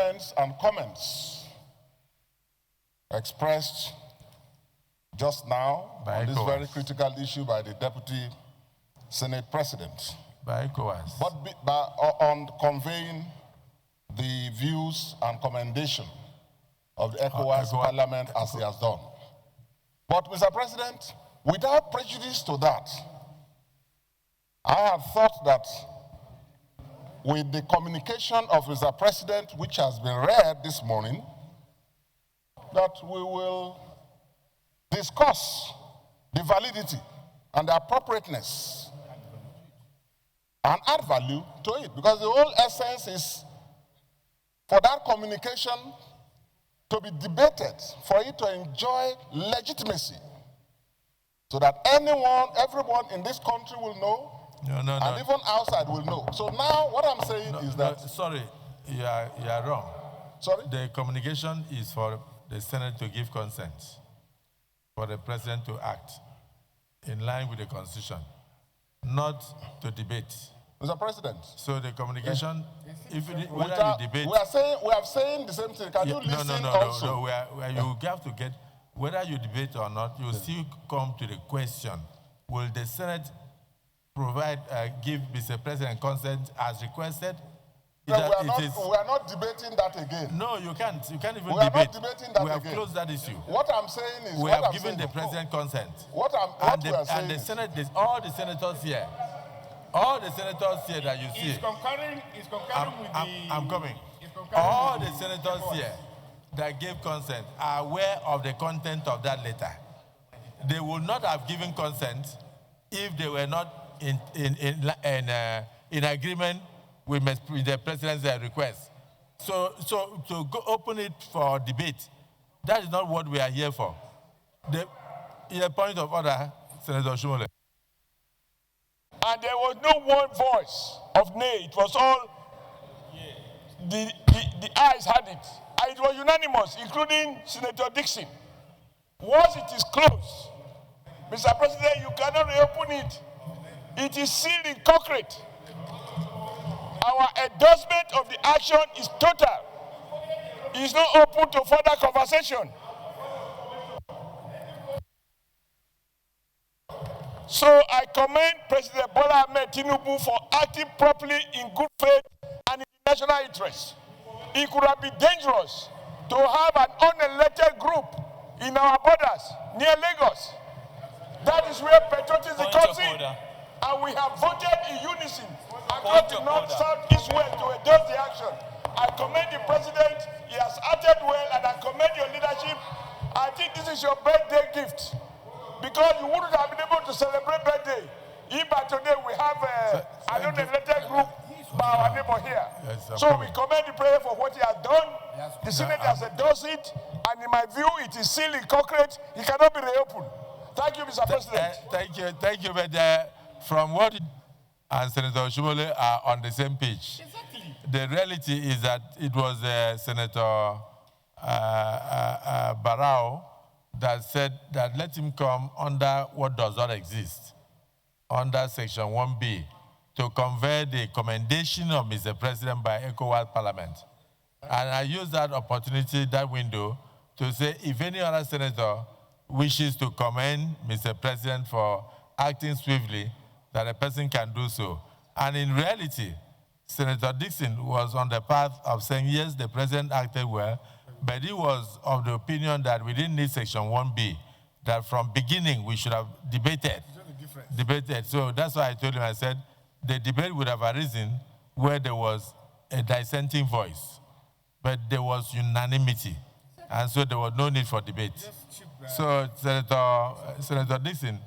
sentiments and comments expressed just now on this very critical issue by the Deputy Senate President. By ECOWAS. But on conveying the views and commendation of the ECOWAS Parliament as he has done. But, Mr. President, without prejudice to that, I have thought that with the communication of Mr. President, which has been read this morning, that we will discuss the validity and the appropriateness and add value to it. Because the whole essence is for that communication to be debated, for it to enjoy legitimacy, so that everyone in this country will know, and even outside will know. So now what I'm saying is that... Sorry, you are wrong. Sorry? The communication is for the Senate to give consent, for the President to act in line with the Constitution, not to debate. Mr. President. So the communication, whether you debate... We are saying the same thing. Can you listen also? No. You have to get, whether you debate or not, you still come to the question, will the Senate give Mr. President consent as requested? No, we are not debating that again. No, you can't. You can't even debate. We are not debating that again. We have closed that issue. What I'm saying is... We have given the President consent. And the Senate, all the senators here, that you see... He's concurring with the... I'm coming. All the senators here that gave consent are aware of the content of that letter. They would not have given consent if they were not in agreement with the President's request. So to go open it for debate, that is not what we are here for. In a point of order, Senator Shumole. And there was no one voice of nay. It was all, the ayes had it. And it was unanimous, including Senator Dickson. Once it is closed, Mr. President, you cannot reopen it. It is sealed in concrete. Our endorsement of the action is total. It is not open to further conversation. So I commend President Bola Ahmed Tinubu for acting properly in good faith and in the national interest. It could have been dangerous to have an unelected group in our borders near Lagos. That is where patriotism comes in. And we have voted in unison across the north, south, east, west to endorse the action. I commend the President. He has acted well, and I commend your leadership. I think this is your birthday gift, because you wouldn't have been able to celebrate birthday if by today we have an unelected group by our neighbor here. Yes, so we commend the President for what he has done. The Senate has endorsed it, and in my view, it is sealed in concrete. It cannot be reopened. Thank you, Mr. President. Thank you, but from what and Senator Shumole are on the same page. Exactly. The reality is that it was Senator Barao that said that let him come under what does not exist, under Section 1B, to convey the commendation of Mr. President by ECOWAS Parliament. And I use that opportunity, that window, to say if any other senator wishes to commend Mr. President for acting swiftly, that a person can do so. And in reality, Senator Dickson was on the path of saying, yes, the President acted well, but he was of the opinion that we didn't need Section 1B, that from beginning we should have debated. So that's why I told him, I said, the debate would have arisen where there was a dissenting voice, but there was unanimity, and so there was no need for debate. So Senator Dickson,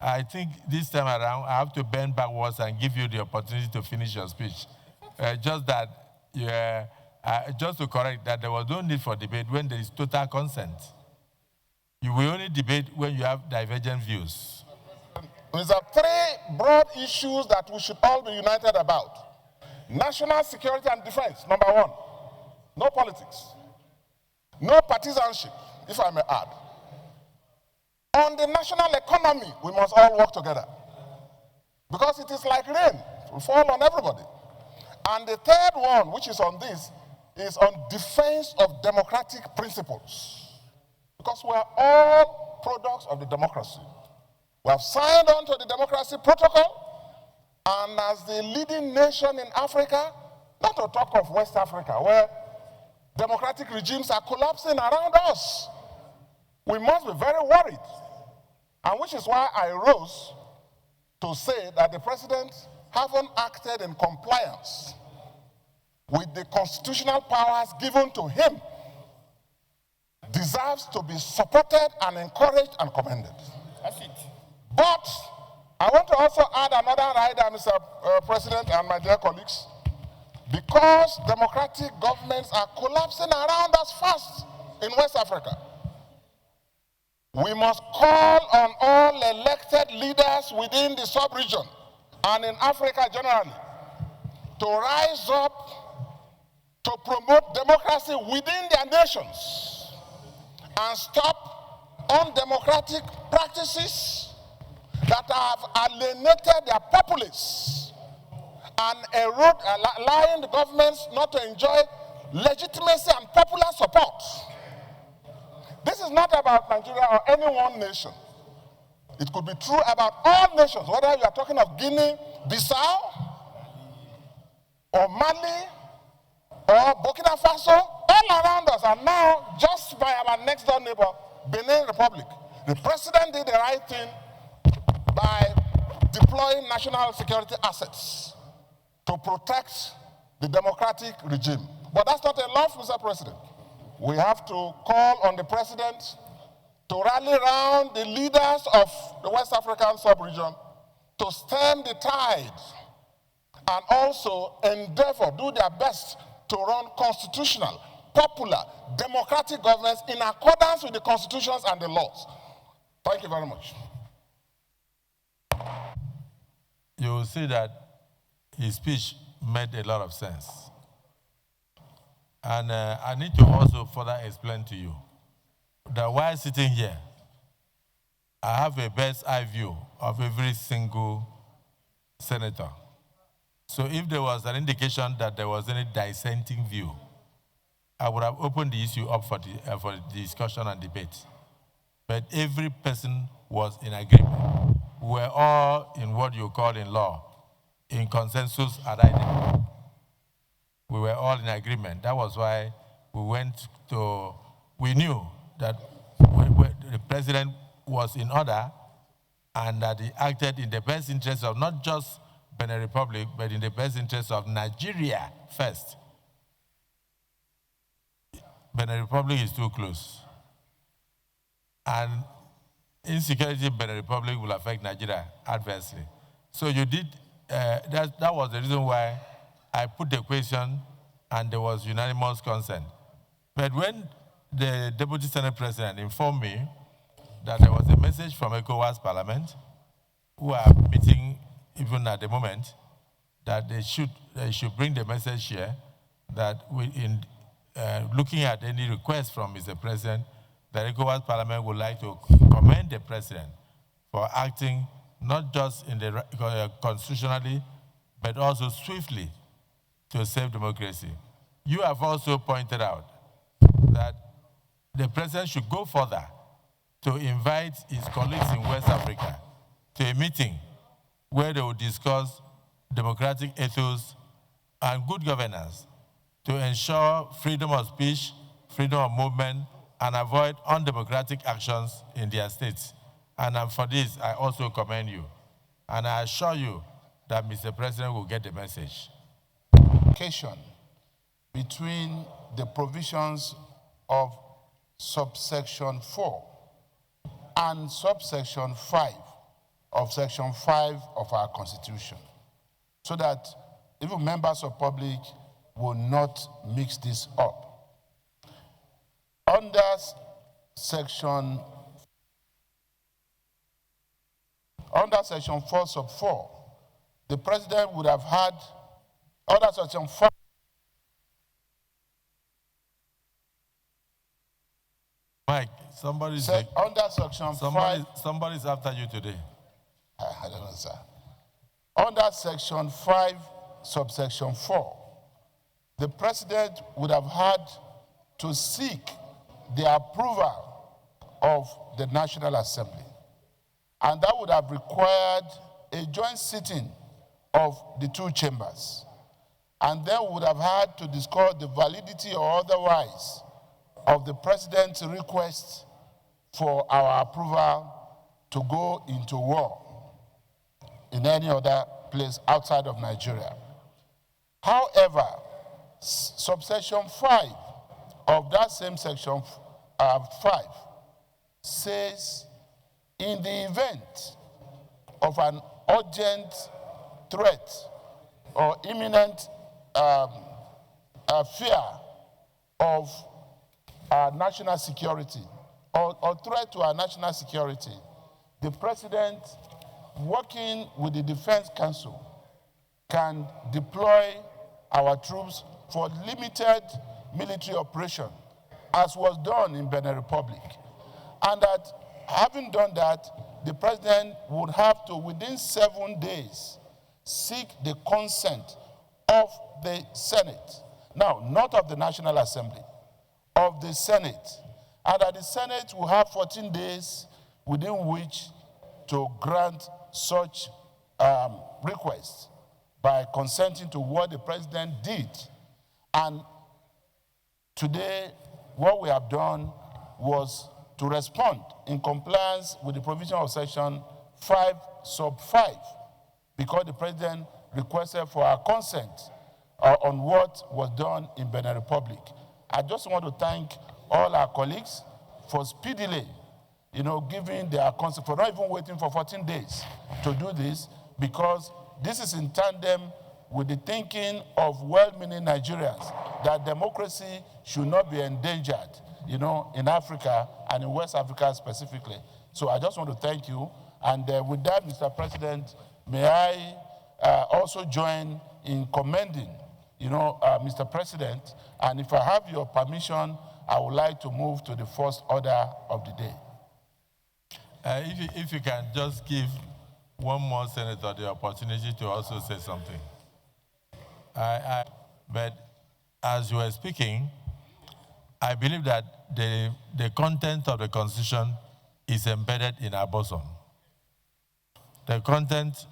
I think this time around, I have to bend backwards and give you the opportunity to finish your speech. Just to correct that there was no need for debate when there is total consent. You will only debate when you have divergent views. There are three broad issues that we should all be united about. National security and defense, number one. No politics. No partisanship, if I may add. On the national economy, we must all work together, because it is like rain. It will fall on everybody. And the third one, which is on this, is on defense of democratic principles, because we are all products of the democracy. We have signed on to the democracy protocol, and as the leading nation in Africa, not to talk of West Africa, where democratic regimes are collapsing around us, we must be very worried. And which is why I rose to say that the president, having acted in compliance with the constitutional powers given to him, deserves to be supported and encouraged and commended. That's it. But I want to also add another rider, Mr. President and my dear colleagues, because democratic governments are collapsing around us fast in West Africa. We must call on all elected leaders within the sub-region and in Africa generally to rise up to promote democracy within their nations and stop undemocratic practices that have alienated their populace and allowing the governments not to enjoy legitimacy and popular support. This is not about Nigeria or any one nation. It could be true about all nations, whether you are talking of Guinea, Bissau, or Mali, or Burkina Faso, all around us. And now, just by our next door neighbor, Benin Republic, the president did the right thing by deploying national security assets to protect the democratic regime. But that's not enough, Mr. President. We have to call on the president to rally around the leaders of the West African sub-region to stem the tide and also endeavor, do their best to run constitutional, popular, democratic governments in accordance with the constitutions and the laws. Thank you very much. You will see that his speech made a lot of sense. And I need to also further explain to you that while sitting here, I have a bird's eye view of every single senator. So if there was an indication that there was any dissenting view, I would have opened the issue up for the discussion and debate. But every person was in agreement. We were all in what you call in law, in consensus ad idem. We were all in agreement. That was why we knew that the president was in order and that he acted in the best interest of not just Benin Republic, but in the best interest of Nigeria first. Benin Republic is too close. And insecurity in Benin Republic will affect Nigeria adversely. So you did, that was the reason why I put the question and there was unanimous consent. But when the Deputy Senate President informed me that there was a message from ECOWAS Parliament, who are meeting even at the moment, that they should bring the message here that in looking at any request from Mr. President, the ECOWAS Parliament would like to commend the President for acting not just in the constitutionally, but also swiftly to save democracy. You have also pointed out that the President should go further to invite his colleagues in West Africa to a meeting where they will discuss democratic ethos and good governance to ensure freedom of speech, freedom of movement, and avoid undemocratic actions in their states. And for this, I also commend you. And I assure you that Mr. President will get the message. Between the provisions of subsection 4 and subsection 5 of section 5 of our Constitution, so that even members of public will not mix this up. Under section 4 sub 4, the president would have had, under section 5, Mike, somebody's under section 5. Somebody's after you today. I don't know, sir. Under section 5, subsection 4, the president would have had to seek the approval of the National Assembly. And that would have required a joint sitting of the two chambers. And then we would have had to discuss the validity or otherwise of the president's request for our approval to go into war in any other place outside of Nigeria. However, subsection 5 of that same section 5 says, in the event of an urgent threat or imminent fear of our national security or threat to our national security, the president, working with the Defense Council, can deploy our troops for limited military operation, as was done in Benin Republic. And that, having done that, the president would have to, within 7 days, seek the consent of the Senate. Now, not of the National Assembly, of the Senate. And that the Senate will have 14 days within which to grant such requests by consenting to what the president did. And today, what we have done was to respond in compliance with the provision of section 5 sub 5, because the president requested for our consent on what was done in Benin Republic. I just want to thank all our colleagues for speedily, giving their consent, for not even waiting for 14 days to do this, because this is in tandem with the thinking of well-meaning Nigerians that democracy should not be endangered, in Africa and in West Africa specifically. So I just want to thank you. And with that, Mr. President, may I also join in commending, Mr. President. And if I have your permission, I would like to move to the first order of the day. If you can just give one more senator the opportunity to also say something. But as you were speaking, I believe that the content of the Constitution is embedded in our bosom. The content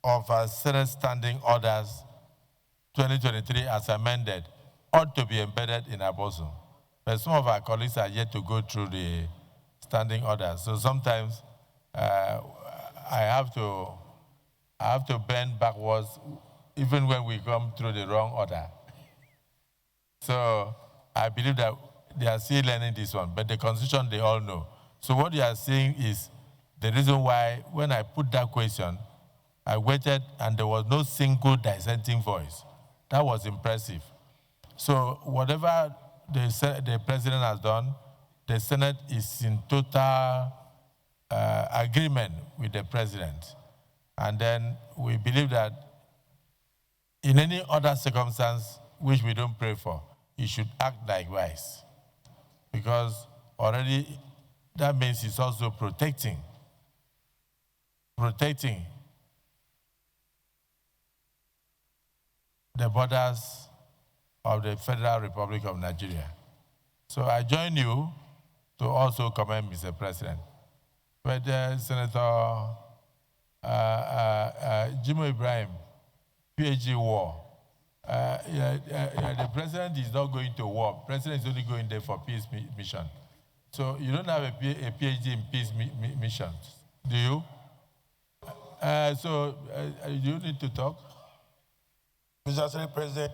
of our Senate Standing Orders 2023 as amended ought to be embedded in our bosom. But some of our colleagues are yet to go through the standing orders. So sometimes I have to bend backwards even when we come through the wrong order. So I believe that they are still learning this one, but the Constitution they all know. So what you are saying is the reason why when I put that question, I waited and there was no single dissenting voice. That was impressive. So whatever the president has done, the Senate is in total agreement with the president. And then we believe that in any other circumstance, which we don't pray for, he should act likewise. Because already that means he's also protecting the borders of the Federal Republic of Nigeria. So I join you to also commend Mr. President. But Senator Jimo Ibrahim, PhD war. The president is not going to war. The president is only going there for peace mission. So you don't have a PhD in peace missions, do you? So you need to talk. Mr. Senate President,